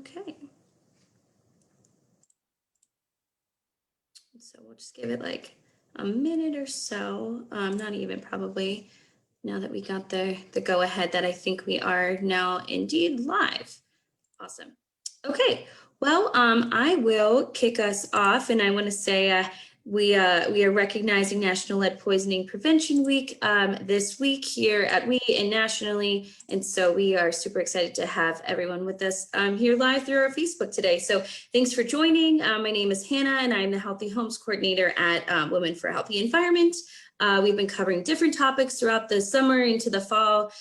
Okay. So we'll just give it like a minute or so, not even probably, now that we got the go ahead that I think we are now indeed live. Awesome. Okay. Well, I will kick us off, and I want to say we are recognizing National Lead Poisoning Prevention Week this week here at WE and nationally, and so we are super excited to have everyone with us here live through our Facebook today. So thanks for joining. My name is Hannah, and I'm the Healthy Homes Coordinator at Women for a Healthy Environment. We've been covering different topics throughout the summer into the fall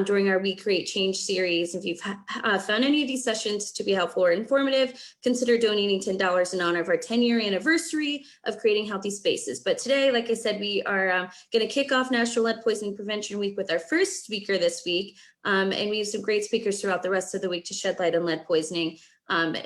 during our We Create Change series. If you've found any of these sessions to be helpful or informative, consider donating $10 in honor of our 10-year anniversary of creating healthy spaces. But today, like I said, we are going to kick off National Lead Poisoning Prevention Week with our first speaker this week. And we have some great speakers throughout the rest of the week to shed light on lead poisoning and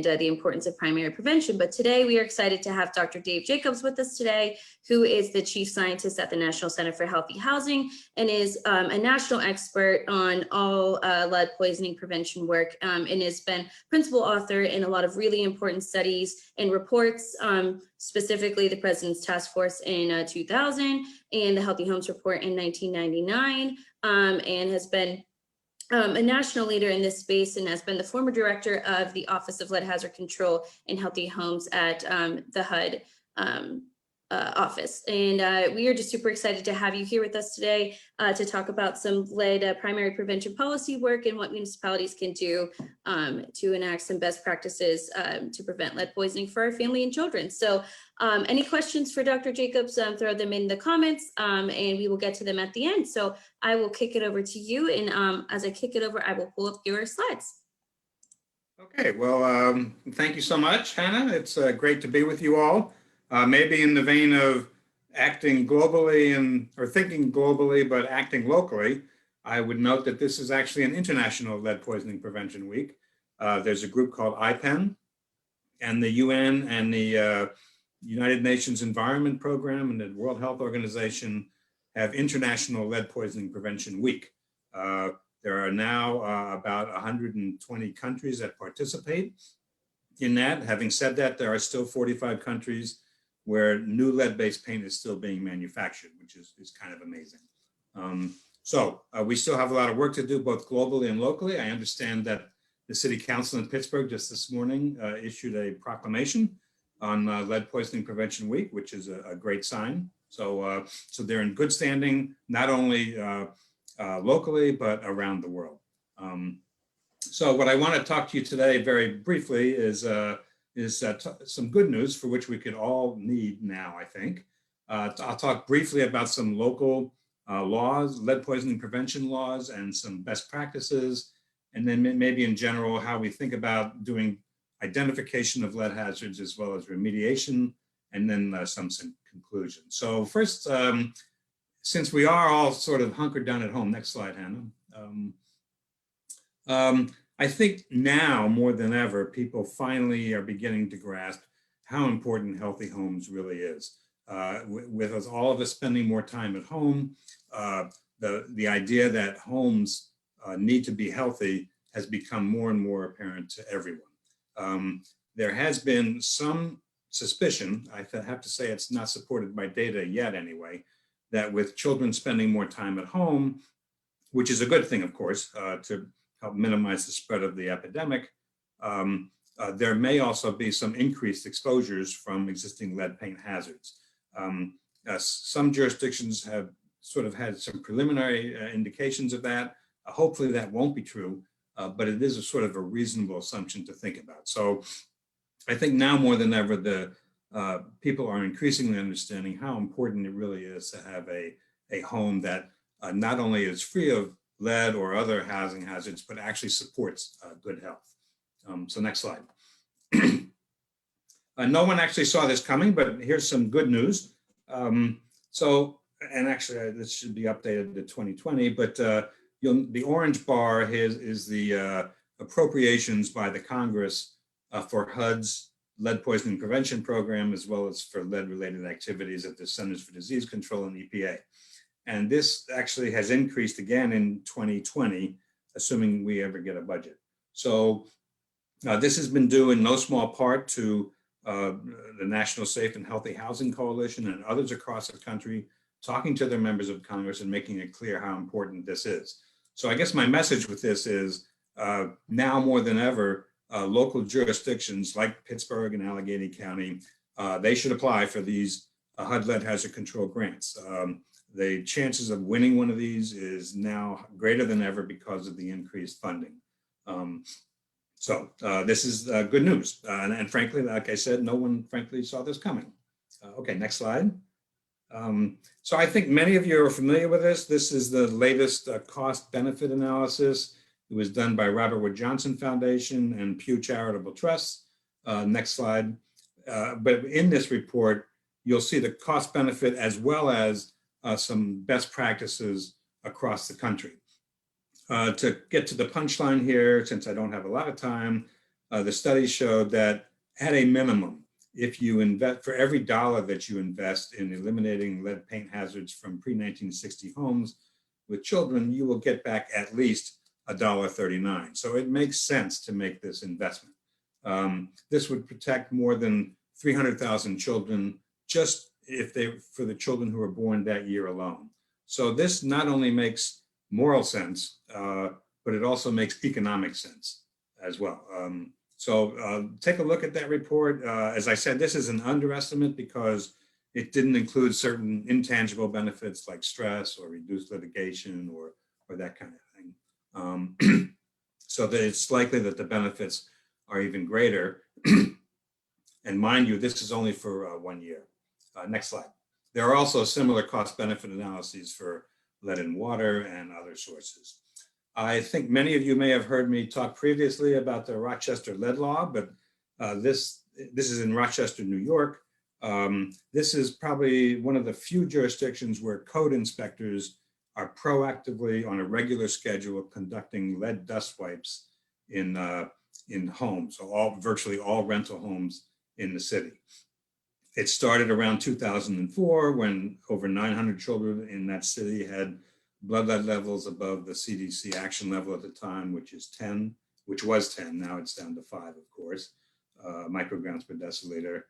the importance of primary prevention. But today we are excited to have Dr. Dave Jacobs with us today, who is the Chief Scientist at the National Center for Healthy Housing and is a national expert on all lead poisoning prevention work and has been principal author in a lot of really important studies and reports, specifically the President's Task Force in 2000 and the Healthy Homes Report in 1999, and has been a national leader in this space and has been the former director of the Office of Lead Hazard Control in Healthy Homes at the HUD office. And we are just super excited to have you here with us today to talk about some lead primary prevention policy work and what municipalities can do to enact some best practices to prevent lead poisoning for our family and children. So any questions for Dr. Jacobs, throw them in the comments and we will get to them at the end. So I will kick it over to you. And as I kick it over, I will pull up your slides. Okay, well, thank you so much, Hannah. It's great to be with you all. Maybe in the vein of acting globally or thinking globally, but acting locally, I would note that this is actually an International Lead Poisoning Prevention Week. There's a group called IPEN, and the UN and the United Nations Environment Program and the World Health Organization have International Lead Poisoning Prevention Week. There are now about 120 countries that participate in that. Having said that, there are still 45 countries where new lead-based paint is still being manufactured, which is kind of amazing. So we still have a lot of work to do, both globally and locally. I understand that the City Council in Pittsburgh just this morning issued a proclamation on Lead Poisoning Prevention Week, which is a great sign. So, so they're in good standing, not only locally, but around the world. So what I want to talk to you today very briefly is some good news for which we could all need now, I think. I'll talk briefly about some local laws, lead poisoning prevention laws, and some best practices, and then maybe in general how we think about doing identification of lead hazards as well as remediation, and then some conclusions. So first, since we are all sort of hunkered down at home, next slide, Hannah. I think now more than ever, people finally are beginning to grasp how important healthy homes really is. With us, all of us spending more time at home, the idea that homes need to be healthy has become more and more apparent to everyone. There has been some suspicion, I have to say it's not supported by data yet anyway, that with children spending more time at home, which is a good thing, of course, to help minimize the spread of the epidemic, there may also be some increased exposures from existing lead paint hazards. Some jurisdictions have sort of had some preliminary indications of that. Hopefully that won't be true, but it is a sort of a reasonable assumption to think about. So I think now more than ever, the people are increasingly understanding how important it really is to have a home that not only is free of lead or other housing hazards, but actually supports good health. So next slide. No one actually saw this coming, but here's some good news. And actually this should be updated to 2020, but the orange bar is the appropriations by the Congress for HUD's lead poisoning prevention program, as well as for lead-related activities at the Centers for Disease Control and EPA. And this actually has increased again in 2020, assuming we ever get a budget. So This has been due in no small part to the National Safe and Healthy Housing Coalition and others across the country talking to their members of Congress and making it clear how important this is. So I guess my message with this is now more than ever, local jurisdictions like Pittsburgh and Allegheny County, they should apply for these HUD lead hazard control grants. The chances of winning one of these is now greater than ever because of the increased funding. So this is good news. And frankly, like I said, no one frankly saw this coming. Okay, next slide. So I think many of you are familiar with this. This is the latest cost benefit analysis. It was done by Robert Wood Johnson Foundation and Pew Charitable Trust. Next slide. But in this report, you'll see the cost benefit as well as some best practices across the country. To get to the punchline here, since I don't have a lot of time, the study showed that at a minimum, if you invest, for every dollar that you invest in eliminating lead paint hazards from pre-1960 homes with children, you will get back at least $1.39. So it makes sense to make this investment. This would protect more than 300,000 children just for the children who were born that year alone. So this not only makes moral sense, but it also makes economic sense as well. So take a look at that report. As I said, this is an underestimate because it didn't include certain intangible benefits like stress or reduced litigation or that kind of thing. So that it's likely that the benefits are even greater. And mind you, this is only for 1 year. Next slide. There are also similar cost benefit analyses for lead in water and other sources. I think many of you may have heard me talk previously about the Rochester lead law, but this is in Rochester, New York. This is probably one of the few jurisdictions where code inspectors are proactively on a regular schedule conducting lead dust wipes in homes, so virtually all rental homes in the city. It started around 2004 when over 900 children in that city had blood lead levels above the CDC action level at the time, which was 10. Now it's down to 5, of course, micrograms per deciliter.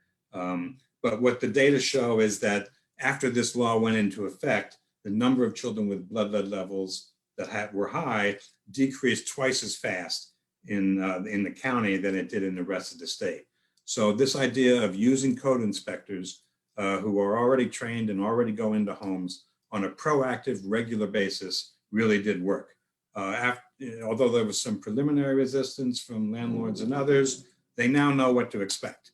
But what the data show is that after this law went into effect, the number of children with blood lead levels that were high decreased twice as fast in the county than it did in the rest of the state. So this idea of using code inspectors who are already trained and already go into homes on a proactive, regular basis really did work. Although there was some preliminary resistance from landlords and others, they now know what to expect.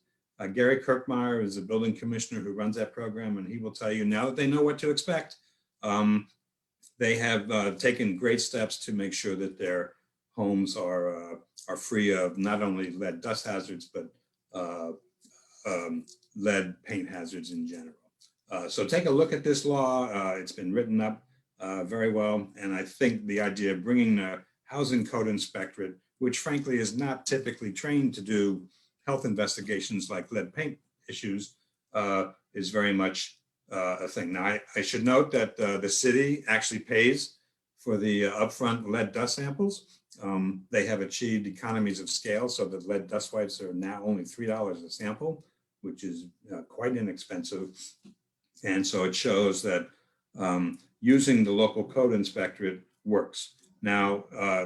Gary Kirkmeyer is a building commissioner who runs that program, and he will tell you now that they know what to expect. They have taken great steps to make sure that their homes are free of not only lead dust hazards, but lead paint hazards in general. So take a look at this law. It's been written up very well. And I think the idea of bringing the Housing Code Inspectorate, which frankly is not typically trained to do health investigations like lead paint issues, is very much a thing. Now, I should note that the city actually pays for the upfront lead dust samples. They have achieved economies of scale so that lead dust wipes are now only $3 a sample, which is quite inexpensive. And so it shows that using the local code inspectorate works. Now,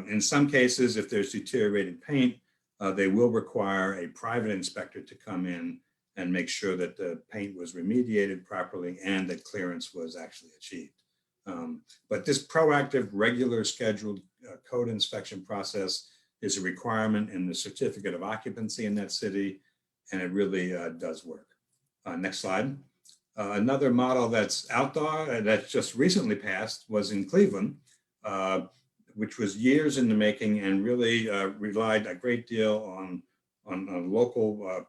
in some cases, if there's deteriorated paint, they will require a private inspector to come in and make sure that the paint was remediated properly and that clearance was actually achieved. But this proactive, regular scheduled code inspection process is a requirement in the certificate of occupancy in that city, and it really does work. Next slide. Another model that's out there that just recently passed was in Cleveland, which was years in the making and really relied a great deal on local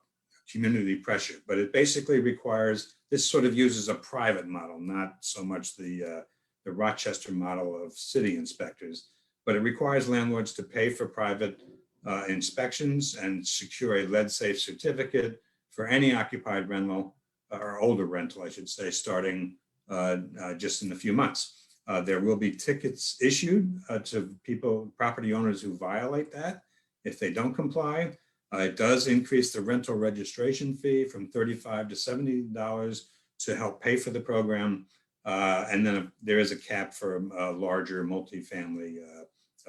community pressure. But it basically requires, this sort of uses a private model, not so much the Rochester model of city inspectors, but it requires landlords to pay for private inspections and secure a lead safe certificate for any occupied rental, or older rental, I should say, starting just in a few months. There will be tickets issued to property owners who violate that if they don't comply. It does increase the rental registration fee from $35 to $70 to help pay for the program. And then there is a cap for larger multifamily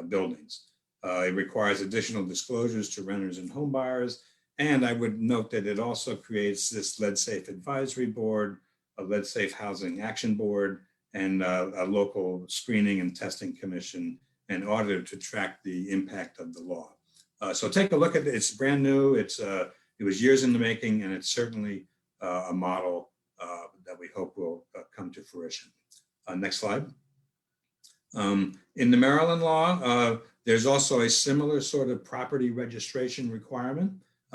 buildings. It requires additional disclosures to renters and home buyers. And I would note that it also creates this Lead Safe Advisory Board, a Lead Safe Housing Action Board, and a local screening and testing commission and auditor to track the impact of the law. So take a look at it. It's brand new. It was years in the making, and it's certainly a model that we hope will come to fruition. Next slide. In the Maryland law, there's also a similar sort of property registration requirement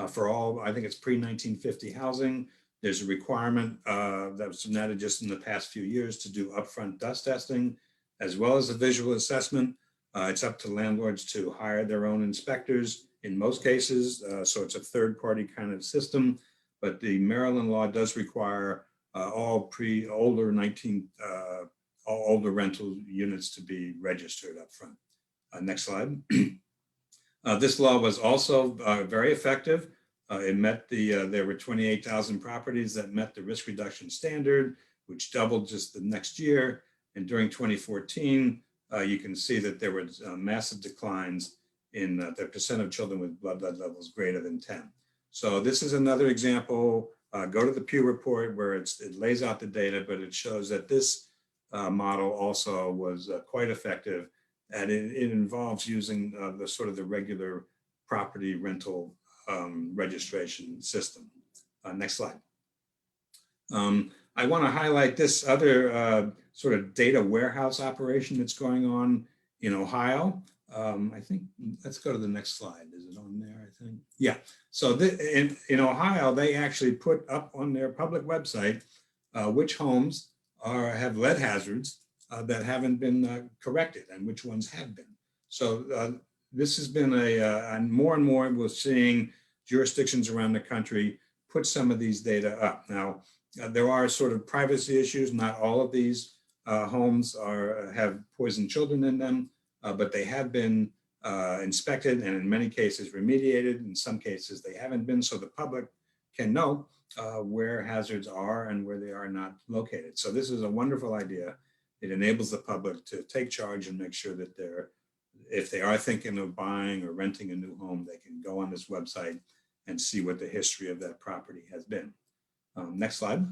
for all, I think it's pre-1950 housing. There's a requirement that was enacted just in the past few years to do upfront dust testing, as well as a visual assessment. It's up to landlords to hire their own inspectors in most cases, so it's a third-party kind of system. But the Maryland law does require all older rental units to be registered up front. Next slide. This law was also very effective. It met there were 28,000 properties that met the risk reduction standard, which doubled just the next year. And during 2014, you can see that there were massive declines in the percent of children with blood lead levels greater than 10. So this is another example. Go to the Pew report where it lays out the data, but it shows that this model also was quite effective, and it involves using the regular property rental registration system. Next slide. I want to highlight this other sort of data warehouse operation that's going on in Ohio. I think, let's go to the next slide. Is it on there, I think? Yeah. So in Ohio, they actually put up on their public website which homes have lead hazards that haven't been corrected and which ones have been. So this has been and more we're seeing jurisdictions around the country put some of these data up. Now, there are sort of privacy issues. Not all of these homes have poisoned children in them, but they have been inspected and in many cases remediated. In some cases, they haven't been, so the public can know where hazards are and where they are not located. So this is a wonderful idea. It enables the public to take charge and make sure that if they are thinking of buying or renting a new home, they can go on this website and see what the history of that property has been. Next slide.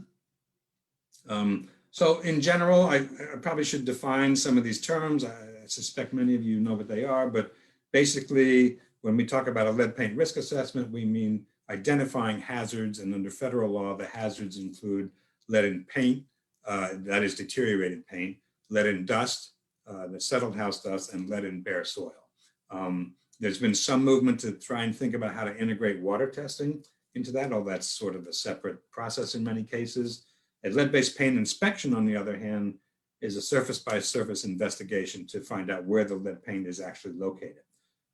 So in general, I probably should define some of these terms. I suspect many of you know what they are, but basically, when we talk about a lead paint risk assessment, we mean identifying hazards, and under federal law, the hazards include lead in paint, that is deteriorated paint, lead in dust, the settled house dust, and lead in bare soil. There's been some movement to try and think about how to integrate water testing into that, although that's sort of a separate process in many cases. A lead-based paint inspection, on the other hand, is a surface-by-surface investigation to find out where the lead paint is actually located.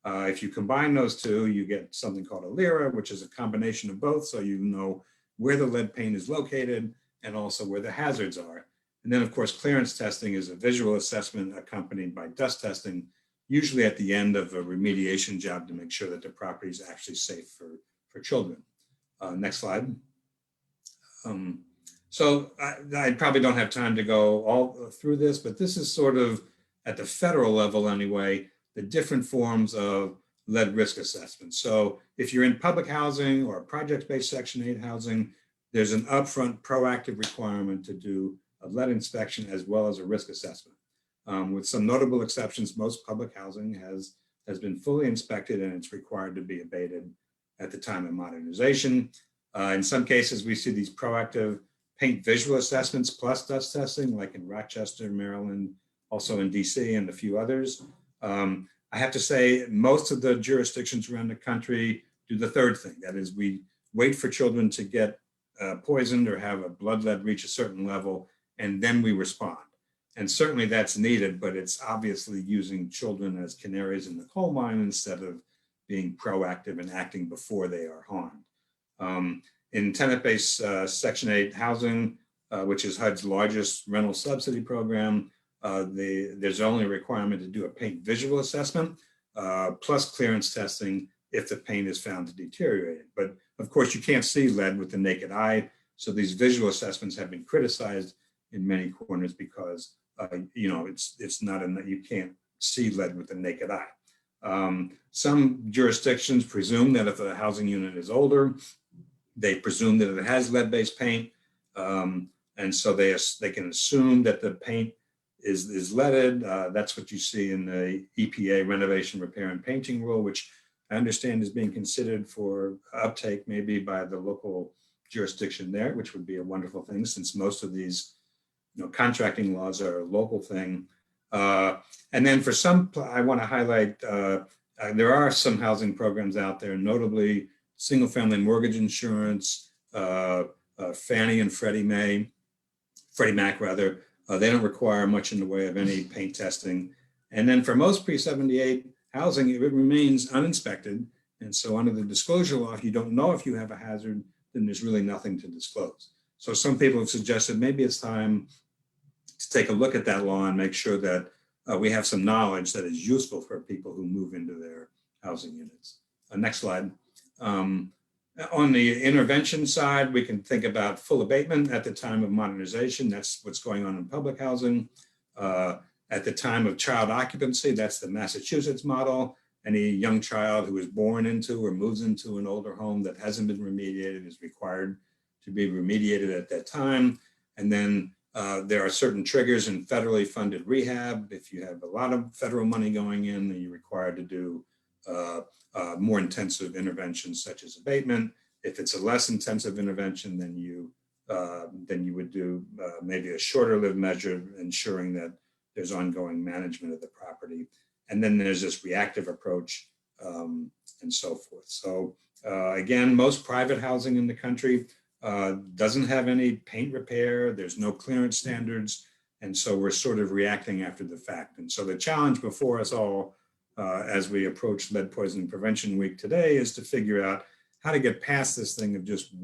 If you combine those two, you get something called a LIRA, which is a combination of both, so you know where the lead paint is located and also where the hazards are. And then, of course, clearance testing is a visual assessment accompanied by dust testing, usually at the end of a remediation job to make sure that the property is actually safe for children. Next slide. So I probably don't have time to go all through this, but this is sort of, at the federal level anyway, the different forms of lead risk assessment. So if you're in public housing or project-based Section 8 housing, there's an upfront proactive requirement to do a lead inspection as well as a risk assessment. With some notable exceptions, most public housing has been fully inspected and it's required to be abated at the time of modernization. In some cases, we see these proactive paint visual assessments plus dust testing, like in Rochester, Maryland, also in DC and a few others. I have to say, most of the jurisdictions around the country do the third thing. That is, we wait for children to get poisoned or have a blood lead reach a certain level, and then we respond. And certainly that's needed, but it's obviously using children as canaries in the coal mine instead of being proactive and acting before they are harmed. In tenant-based Section 8 housing, which is HUD's largest rental subsidy program, there's only a requirement to do a paint visual assessment plus clearance testing if the paint is found to deteriorate. But of course, you can't see lead with the naked eye. So these visual assessments have been criticized in many corners because, it's not you can't see lead with the naked eye. Some jurisdictions presume that if a housing unit is older, they presume that it has lead-based paint. And so they can assume that the paint is leaded. That's what you see in the EPA renovation, repair, and painting rule, which I understand is being considered for uptake maybe by the local jurisdiction there, which would be a wonderful thing since most of these contracting laws are a local thing. And then for some, I want to highlight, there are some housing programs out there, notably single-family mortgage insurance, Fannie and Freddie Mac rather. They don't require much in the way of any paint testing. And then for most pre-78 housing, it remains uninspected. And so under the disclosure law, if you don't know if you have a hazard, then there's really nothing to disclose. So some people have suggested maybe it's time to take a look at that law and make sure that we have some knowledge that is useful for people who move into their housing units. Next slide. On the intervention side, we can think about full abatement at the time of modernization. That's what's going on in public housing. At the time of child occupancy, that's the Massachusetts model. Any young child who is born into or moves into an older home that hasn't been remediated is required to be remediated at that time. And then there are certain triggers in federally funded rehab. If you have a lot of federal money going in, then you're required to do more intensive interventions such as abatement. If it's a less intensive intervention, then you would do maybe a shorter lived measure, ensuring that there's ongoing management of the property. And then there's this reactive approach and so forth. So again, most private housing in the country doesn't have any paint repair. There's no clearance standards. And so we're sort of reacting after the fact. And so the challenge before us all as we approach Lead Poisoning Prevention Week today is to figure out how to get past this thing of just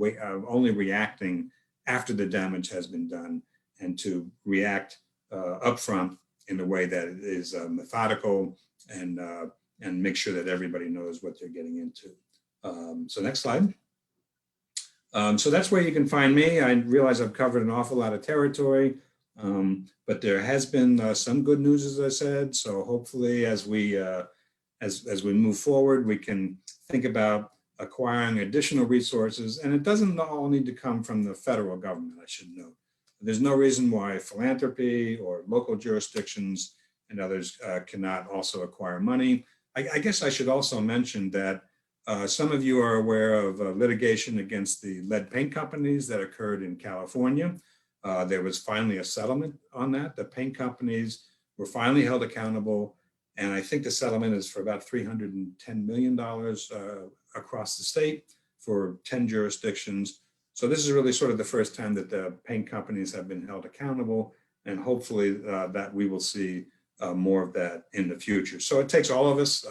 only reacting after the damage has been done, and to react upfront in a way that is methodical and make sure that everybody knows what they're getting into. So next slide. So that's where you can find me. I realize I've covered an awful lot of territory, but there has been some good news, as I said. So hopefully, as we move forward, we can think about acquiring additional resources. And it doesn't all need to come from the federal government, I should note. There's no reason why philanthropy or local jurisdictions and others cannot also acquire money. I guess I should also mention that some of you are aware of litigation against the lead paint companies that occurred in California. There was finally a settlement on that. The paint companies were finally held accountable. And I think the settlement is for about $310 million across the state for 10 jurisdictions. So this is really sort of the first time that the paint companies have been held accountable, and hopefully that we will see more of that in the future. So it takes all of us,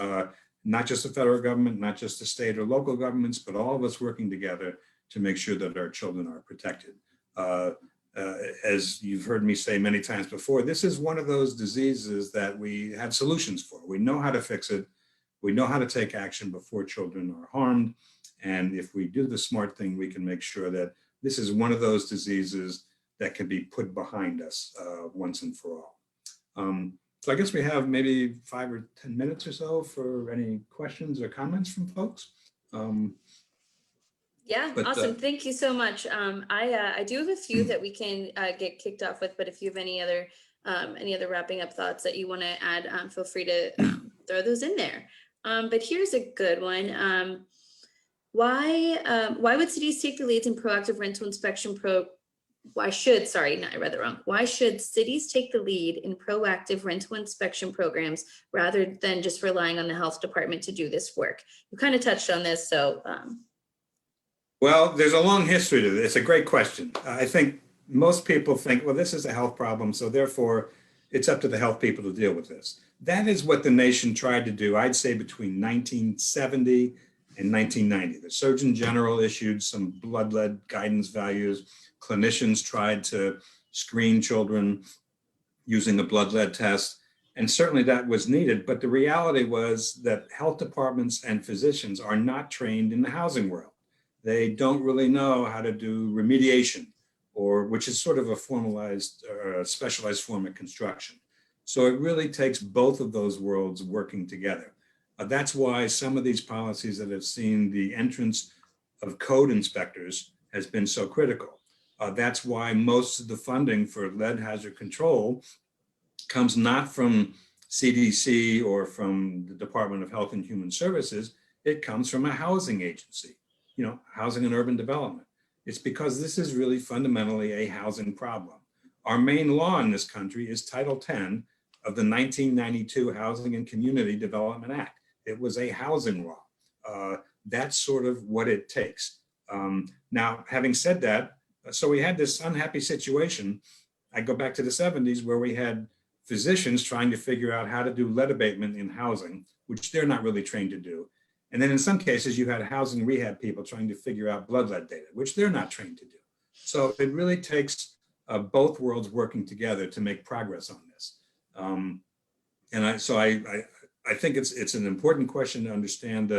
not just the federal government, not just the state or local governments, but all of us working together to make sure that our children are protected. As you've heard me say many times before, this is one of those diseases that we have solutions for. We know how to fix it. We know how to take action before children are harmed. And if we do the smart thing, we can make sure that this is one of those diseases that can be put behind us once and for all. So I guess we have maybe 5 or 10 minutes or so for any questions or comments from folks. Yeah, awesome. Thank you so much. I do have a few that we can get kicked off with, but if you have any other wrapping up thoughts that you want to add, feel free to throw those in there. But here's a good one. Why would cities take the leads in proactive rental inspection Why should cities take the lead in proactive rental inspection programs rather than just relying on the health department to do this work? You kind of touched on this, so. Well, there's a long history to this. It's a great question. I think most people think, well, this is a health problem, so therefore it's up to the health people to deal with this. That is what the nation tried to do, I'd say, between 1970 and 1990. The Surgeon General issued some blood lead guidance values. Clinicians tried to screen children using a blood lead test. And certainly that was needed, but the reality was that health departments and physicians are not trained in the housing world. They don't really know how to do remediation, or which is sort of a formalized, specialized form of construction. So it really takes both of those worlds working together. That's why some of these policies that have seen the entrance of code inspectors has been so critical. That's why most of the funding for lead hazard control comes not from CDC or from the Department of Health and Human Services. It comes from a housing agency, Housing and Urban Development. It's because this is really fundamentally a housing problem. Our main law in this country is Title 10 of the 1992 Housing and Community Development Act. It was a housing law. That's sort of what it takes. Now, having said that, so we had this unhappy situation. I go back to the 70s where we had physicians trying to figure out how to do lead abatement in housing, which they're not really trained to do. And then in some cases, you had housing rehab people trying to figure out blood lead data, which they're not trained to do. So it really takes both worlds working together to make progress on this. I think it's an important question to understand.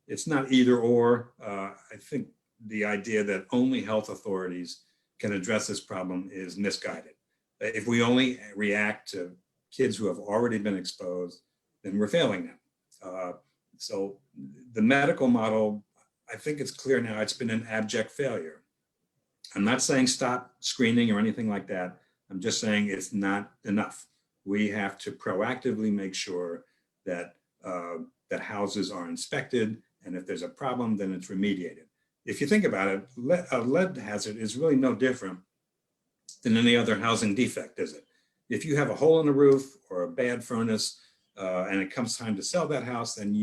It's not either or. I think the idea that only health authorities can address this problem is misguided. If we only react to kids who have already been exposed, then we're failing them. So the medical model, I think it's clear now, it's been an abject failure. I'm not saying stop screening or anything like that. I'm just saying it's not enough. We have to proactively make sure that that houses are inspected, and if there's a problem, then it's remediated. If you think about it, a lead hazard is really no different than any other housing defect, is it? If you have a hole in the roof or a bad furnace, and it comes time to sell that house, then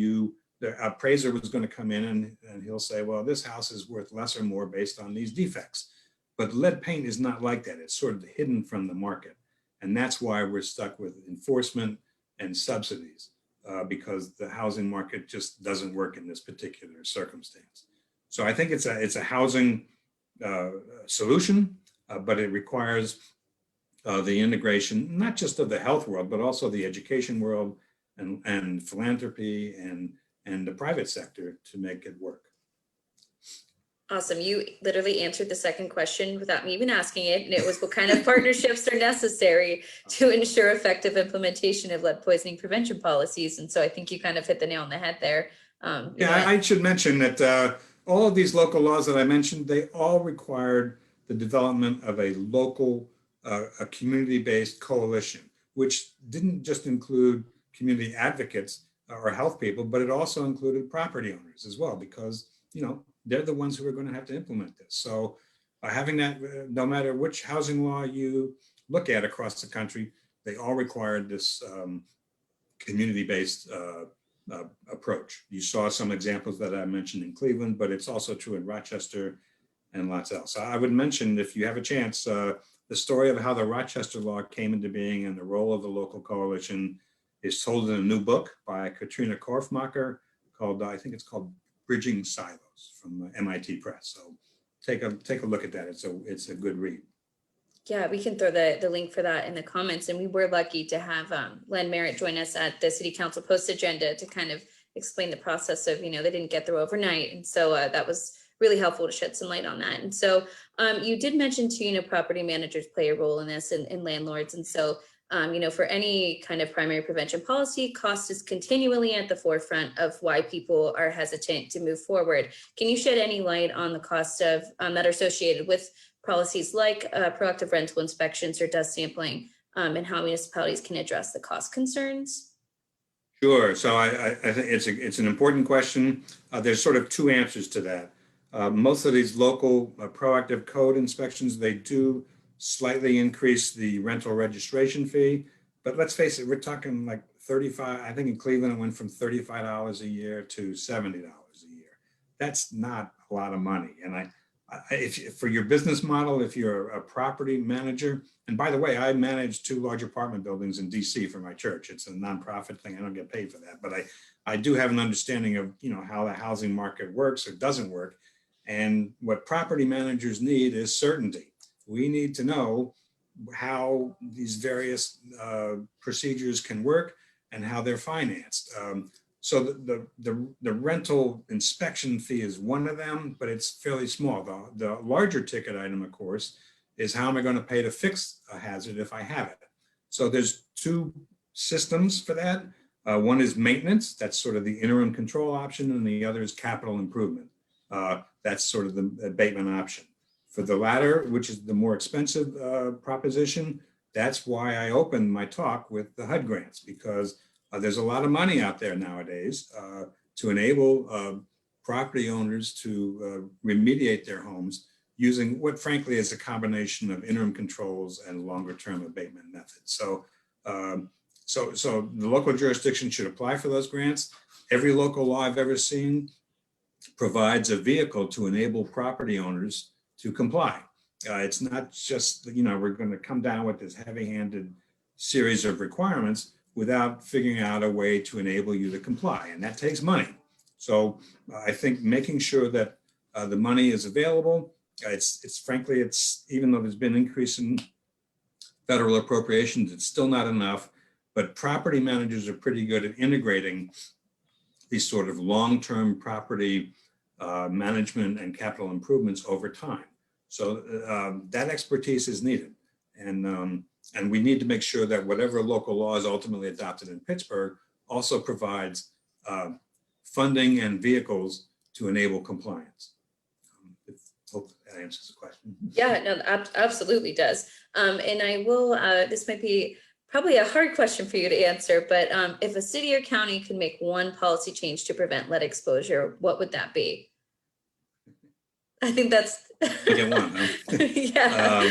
the appraiser was going to come in and he'll say, well, this house is worth less or more based on these defects. But lead paint is not like that. It's sort of hidden from the market. And that's why we're stuck with enforcement and subsidies, because the housing market just doesn't work in this particular circumstance. So I think it's a housing solution, but it requires the integration, not just of the health world, but also the education world and philanthropy and the private sector to make it work. Awesome. You literally answered the second question without me even asking it. And it was, what kind of partnerships are necessary to ensure effective implementation of lead poisoning prevention policies? And so I think you kind of hit the nail on the head there. I should mention that all of these local laws that I mentioned, they all required the development of a local, a community-based coalition, which didn't just include community advocates or health people, but it also included property owners as well, because, they're the ones who are going to have to implement this. So having that, no matter which housing law you look at across the country, they all required this community-based approach. You saw some examples that I mentioned in Cleveland, but it's also true in Rochester and lots else. I would mention, if you have a chance, the story of how the Rochester law came into being and the role of the local coalition is told in a new book by Katrina Korfmacher called, I think it's called Bridging Silos, from MIT Press. So take a look at that. It's a good read. Yeah, we can throw the link for that in the comments. And we were lucky to have Len Merritt join us at the City Council Post Agenda to kind of explain the process of, they didn't get through overnight. And so that was really helpful to shed some light on that. And so you did mention too, property managers play a role in this, and landlords. And so for any kind of primary prevention policy, cost is continually at the forefront of why people are hesitant to move forward. Can you shed any light on the cost of that are associated with policies like proactive rental inspections or dust sampling, and how municipalities can address the cost concerns? Sure. So I think it's an important question. There's sort of two answers to that. Most of these local proactive code inspections, they do slightly increase the rental registration fee, but let's face it, we're talking like $35. I think in Cleveland it went from $35 a year to $70 a year. That's not a lot of money. And if for your business model, if you're a property manager, and by the way, I manage 2 large apartment buildings in DC for my church. It's a nonprofit thing. I don't get paid for that, but I do have an understanding of how the housing market works or doesn't work. And what property managers need is certainty. We need to know how these various procedures can work and how they're financed. So the rental inspection fee is one of them, but it's fairly small. The larger ticket item, of course, is how am I going to pay to fix a hazard if I have it? So there's two systems for that. One is maintenance, that's sort of the interim control option, and the other is capital improvement. That's sort of the abatement option. For the latter, which is the more expensive proposition, that's why I opened my talk with the HUD grants, because there's a lot of money out there nowadays to enable property owners to remediate their homes using what frankly is a combination of interim controls and longer term abatement methods. So, so the local jurisdiction should apply for those grants. Every local law I've ever seen provides a vehicle to enable property owners to comply. It's not just, we're going to come down with this heavy-handed series of requirements without figuring out a way to enable you to comply, and that takes money. So I think making sure that the money is available, it's frankly, even though there's been increase in federal appropriations, it's still not enough, but property managers are pretty good at integrating these sort of long-term property management and capital improvements over time. So that expertise is needed. And we need to make sure that whatever local law is ultimately adopted in Pittsburgh also provides funding and vehicles to enable compliance. Hope that answers the question. Yeah, no, absolutely does. And I will, this might be probably a hard question for you to answer, but if a city or county could make one policy change to prevent lead exposure, what would that be? I think that's. I get one, huh? Yeah.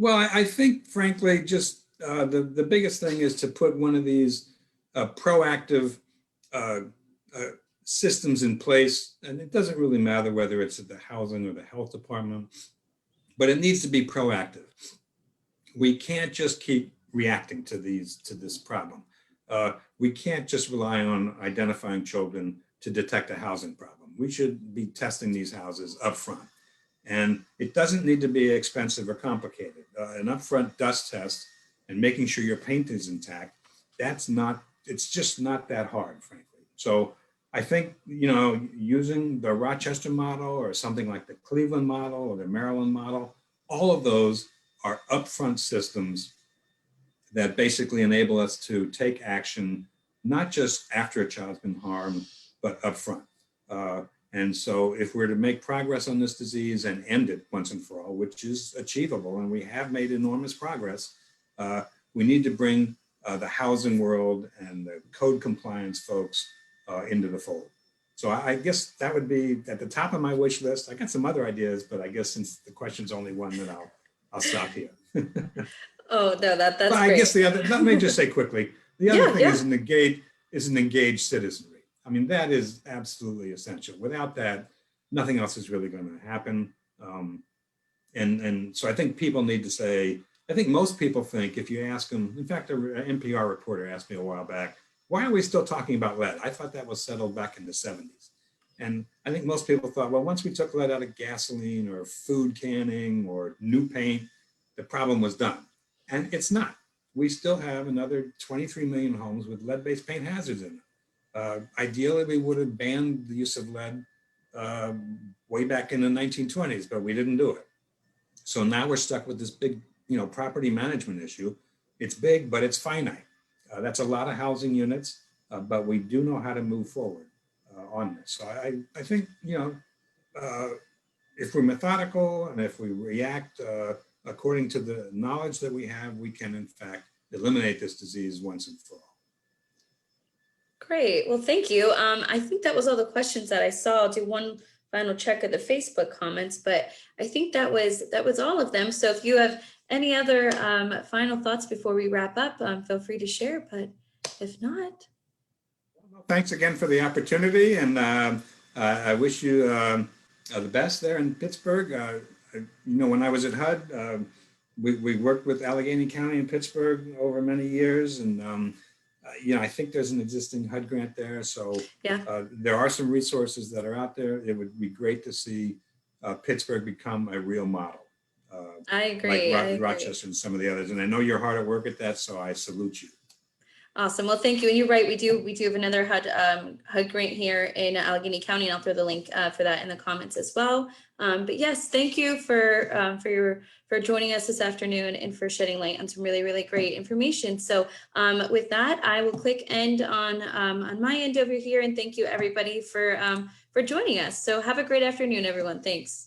I think, frankly, just the biggest thing is to put one of these proactive systems in place, and it doesn't really matter whether it's at the housing or the health department, but it needs to be proactive. We can't just keep reacting to this problem. We can't just rely on identifying children to detect a housing problem. We should be testing these houses up front. And it doesn't need to be expensive or complicated. An upfront dust test and making sure your paint is intact, it's just not that hard, frankly. So I think, using the Rochester model or something like the Cleveland model or the Maryland model, all of those are upfront systems that basically enable us to take action, not just after a child's been harmed, but upfront. And so if we're to make progress on this disease and end it once and for all, which is achievable, and we have made enormous progress, we need to bring the housing world and the code compliance folks into the fold. So I guess that would be at the top of my wish list. I got some other ideas, but I guess since the question's only one, then I'll stop here. Oh, no, that's but I great. guess let me just say quickly, the other thing is an engaged citizenry. I mean, that is absolutely essential. Without that, nothing else is really going to happen. And so I think people need to say, I think most people think if you ask them, in fact, an NPR reporter asked me a while back, why are we still talking about lead? I thought that was settled back in the 70s. And I think most people thought, well, once we took lead out of gasoline or food canning or new paint, the problem was done. And it's not. We still have another 23 million homes with lead-based paint hazards in them. Ideally, we would have banned the use of lead way back in the 1920s, but we didn't do it. So now we're stuck with this big, property management issue. It's big, but it's finite. That's a lot of housing units, but we do know how to move forward on this. So I think, if we're methodical and if we react according to the knowledge that we have, we can, in fact, eliminate this disease once and for all. Great. Well, thank you. I think that was all the questions that I saw. I'll do one final check of the Facebook comments, but I think that was all of them. So if you have any other final thoughts before we wrap up, feel free to share, but if not. Well, thanks again for the opportunity, and I wish you the best there in Pittsburgh. When I was at HUD, we worked with Allegheny County and Pittsburgh over many years, and I think there's an existing HUD grant there. So yeah. There are some resources that are out there. It would be great to see Pittsburgh become a real model. I agree. Like Rochester and some of the others. And I know you're hard at work at that, so I salute you. Awesome. Well, thank you. And you're right. We do have another HUD grant here in Allegheny County, and I'll throw the link for that in the comments as well. But yes, thank you for joining us this afternoon and for shedding light on some really, really great information. So with that, I will click end on my end over here, and thank you everybody for joining us. So have a great afternoon, everyone. Thanks.